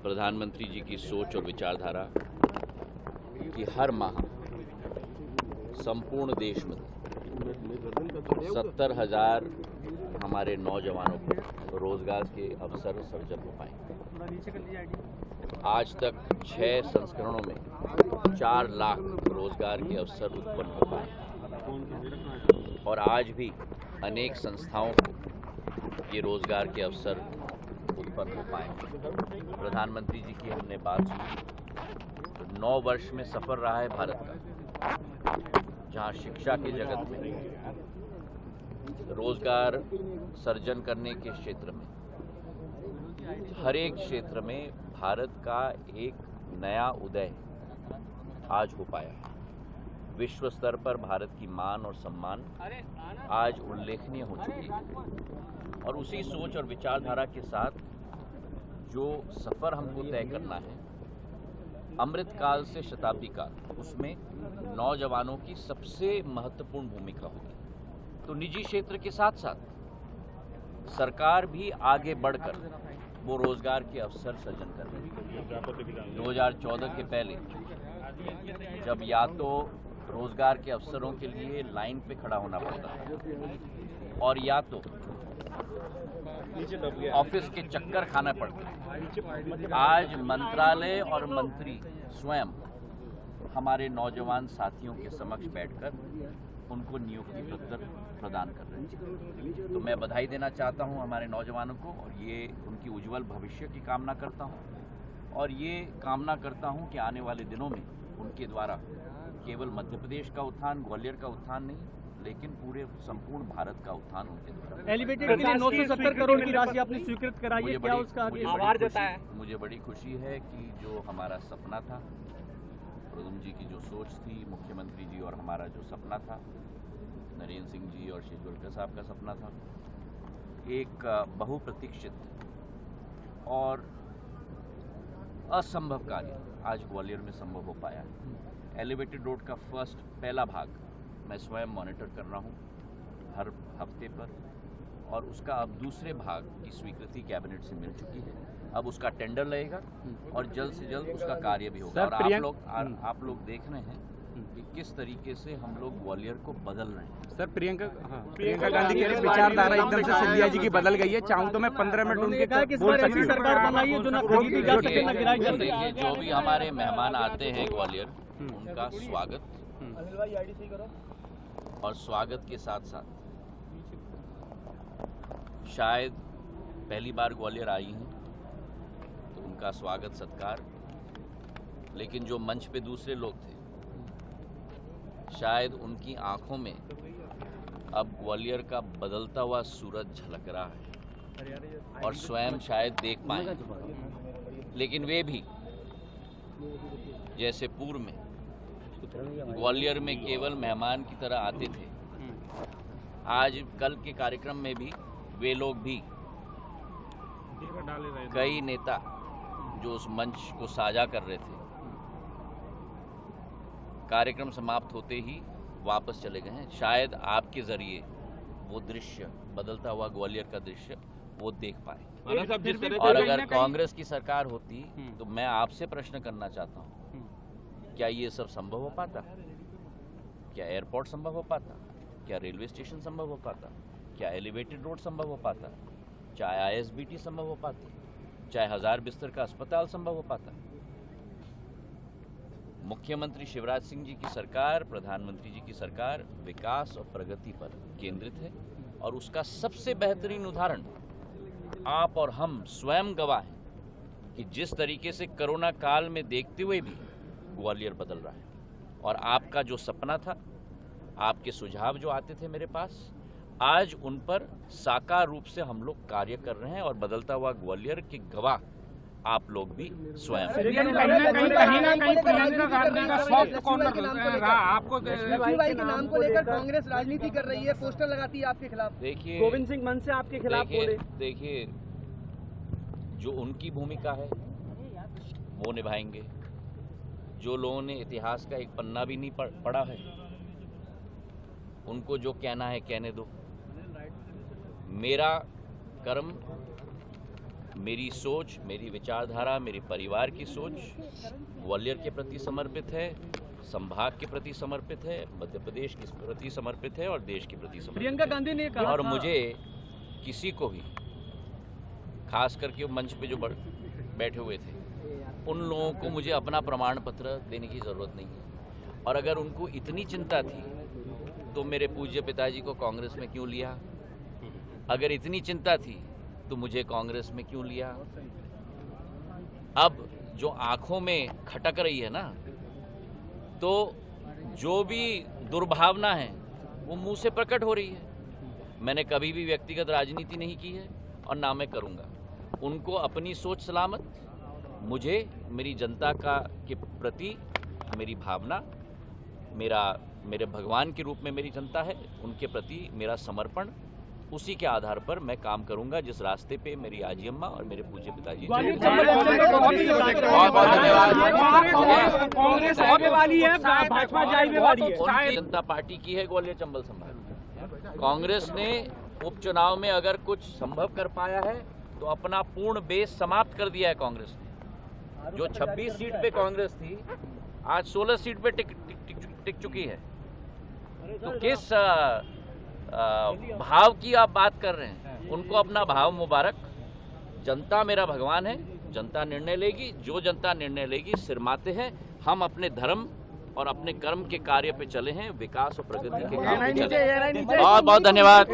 प्रधानमंत्री जी की सोच और विचारधारा कि हर माह संपूर्ण देश में 70,000 हमारे नौजवानों को रोजगार के अवसर सर्जन हो पाए। आज तक 6 संस्करणों में 4 लाख रोजगार के अवसर उत्पन्न हो पाए और आज भी अनेक संस्थाओं को ये रोजगार के अवसर उत्पन्न हो पाए। प्रधानमंत्री जी की हमने बात सुनी तो 9 वर्ष में सफर रहा है भारत का, जहां शिक्षा के जगत में, रोजगार सर्जन करने के क्षेत्र में, हर एक क्षेत्र में भारत का एक नया उदय आज हो पाया है। विश्व स्तर पर भारत की मान और सम्मान आज उल्लेखनीय हो चुकी है और उसी सोच और विचारधारा के साथ जो सफर हमको तय करना है, अमृत काल से शताब्दी काल, उसमें नौजवानों की सबसे महत्वपूर्ण भूमिका होगी। तो निजी क्षेत्र के साथ साथ सरकार भी आगे बढ़कर वो रोजगार के अवसर सृजन कर रही है। 2014 के पहले जब या तो रोजगार के अवसरों के लिए लाइन पे खड़ा होना पड़ता था और या तो ऑफिस के चक्कर खाना पड़ता है, आज मंत्रालय और मंत्री स्वयं हमारे नौजवान साथियों के समक्ष बैठकर उनको नियुक्ति पत्र प्रदान कर रहे हैं। तो मैं बधाई देना चाहता हूं हमारे नौजवानों को और ये उनकी उज्जवल भविष्य की कामना करता हूं और ये कामना करता हूं कि आने वाले दिनों में उनके द्वारा केवल मध्य प्रदेश का उत्थान, ग्वालियर का उत्थान नहीं, लेकिन पूरे संपूर्ण भारत का उत्थान उनके द्वारा। एलिवेटेड के लिए 970 करोड़ की राशि आपने स्वीकृत कराई है, क्या उसका आभार जताया? मुझे बड़ी खुशी है कि जो हमारा सपना था, प्रदुम जी की जो सोच थी, मुख्यमंत्री जी और हमारा जो सपना था, नरेंद्र सिंह जी और शेजवलकर साहब का सपना था, एक बहुप्रतीक्षित और असंभव कार्य आज ग्वालियर में संभव हो पाया है। एलिवेटेड रोड का पहला भाग मैं स्वयं मॉनिटर कर रहा हूँ हर हफ्ते पर और उसका अब दूसरे भाग की स्वीकृति कैबिनेट से मिल चुकी है। अब उसका टेंडर लगेगा और जल्द से जल्द उसका कार्य भी होगा। और आप लोग देख रहे हैं कि किस तरीके से हम लोग ग्वालियर को बदल रहे हैं। सर, प्रियंका गांधी की विचारधारा एकदम से सिंधिया जी की बदल गई है। चाहूँ तो मैं 15 मिनट उनके सरकार बनाई है जो ना खरीदी भी जा सके ना गिराई जा सके। जो भी हमारे मेहमान आते हैं ग्वालियर, उनका स्वागत और स्वागत के साथ साथ शायद पहली बार ग्वालियर आई हैं तो उनका स्वागत सत्कार, लेकिन जो मंच पे दूसरे लोग थे शायद उनकी आंखों में अब ग्वालियर का बदलता हुआ सूरज झलक रहा है और स्वयं शायद देख पाए, लेकिन वे भी जैसे पूर्व में ग्वालियर में केवल मेहमान की तरह आते थे, आज कल के कार्यक्रम में भी वे लोग भी, कई नेता जो उस मंच को साझा कर रहे थे, कार्यक्रम समाप्त होते ही वापस चले गए हैं। शायद आपके जरिए वो दृश्य, बदलता हुआ ग्वालियर का दृश्य वो देख पाए। और अगर कांग्रेस की सरकार होती तो मैं आपसे प्रश्न करना चाहता हूँ, क्या ये सब संभव हो पाता? क्या एयरपोर्ट संभव हो पाता? क्या रेलवे स्टेशन संभव हो पाता? क्या एलिवेटेड रोड संभव हो पाता? चाहे आईएसबीटी संभव हो पाती? चाहे 1000 बिस्तर का अस्पताल संभव हो पाता? मुख्यमंत्री शिवराज सिंह जी की सरकार, प्रधानमंत्री जी की सरकार विकास और प्रगति पर केंद्रित है और उसका सबसे बेहतरीन उदाहरण आप और हम स्वयं गवाह हैं कि जिस तरीके से कोरोना काल में देखते हुए भी ग्वालियर बदल रहा है और आपका जो सपना था, आपके सुझाव जो आते थे मेरे पास, आज उन पर साकार रूप से हम लोग कार्य कर रहे हैं और बदलता हुआ ग्वालियर के गवाह आप लोग भी स्वयं। कहीं ना कहीं प्रियंका गांधी का सॉफ्ट कॉर्नर रहा आपको। भाई के नाम को लेकर कांग्रेस राजनीति कर रही है, पोस्टर लगाती है आपके खिलाफ। देखिए, गोविंद सिंह मन से आपके खिलाफ बोले। देखिए, जो उनकी भूमिका है वो निभाएंगे। जो लोगों ने इतिहास का एक पन्ना भी नहीं पढ़ा है, उनको जो कहना है कहने दो। मेरा कर्म, मेरी सोच, मेरी विचारधारा, मेरे परिवार की सोच ग्वालियर के प्रति समर्पित है, संभाग के प्रति समर्पित है, मध्य प्रदेश के प्रति समर्पित है और देश के प्रति समर्पित प्रियंका है। गांधी ने कहा और था- मुझे किसी को भी, खास करके मंच पे जो बैठे हुए थे, उन लोगों को मुझे अपना प्रमाण पत्र देने की ज़रूरत नहीं है। और अगर उनको इतनी चिंता थी तो मेरे पूज्य पिताजी को कांग्रेस में क्यों लिया? अगर इतनी चिंता थी तो मुझे कांग्रेस में क्यों लिया? अब जो आंखों में खटक रही है ना, तो जो भी दुर्भावना है वो मुंह से प्रकट हो रही है। मैंने कभी भी व्यक्तिगत राजनीति नहीं की है और ना मैं करूंगा। उनको अपनी सोच सलामत, मुझे मेरी जनता के प्रति मेरी भावना, मेरे भगवान के रूप में मेरी जनता है, उनके प्रति मेरा समर्पण, उसी के आधार पर मैं काम करूंगा जिस रास्ते पे मेरी आजी अम्मा और मेरे पूज्य पिताजी ग्वालियर चले। चंबल इलेक्शन में बहुत बहुत धन्यवाद। कांग्रेस आगे वाली है, भाजपा जाएगी वाली है। भारतीय जनता पार्टी की है ग्वालियर चंबल संभाग। कांग्रेस ने उपचुनाव में अगर कुछ संभव कर पाया है तो अपना पूर्ण बेस समाप्त कर दिया है कांग्रेस ने। जो 26 सीट पे कांग्रेस थी, आज 16 सीट पे टिक चुकी है। तो किस भाव की आप बात कर रहे हैं? उनको अपना भाव मुबारक। जनता मेरा भगवान है, जनता निर्णय लेगी, जो जनता निर्णय लेगी सिरमाते हैं। हम अपने धर्म और अपने कर्म के कार्य पे चले हैं, विकास और प्रगति के काम पे चले हैं। बहुत बहुत धन्यवाद।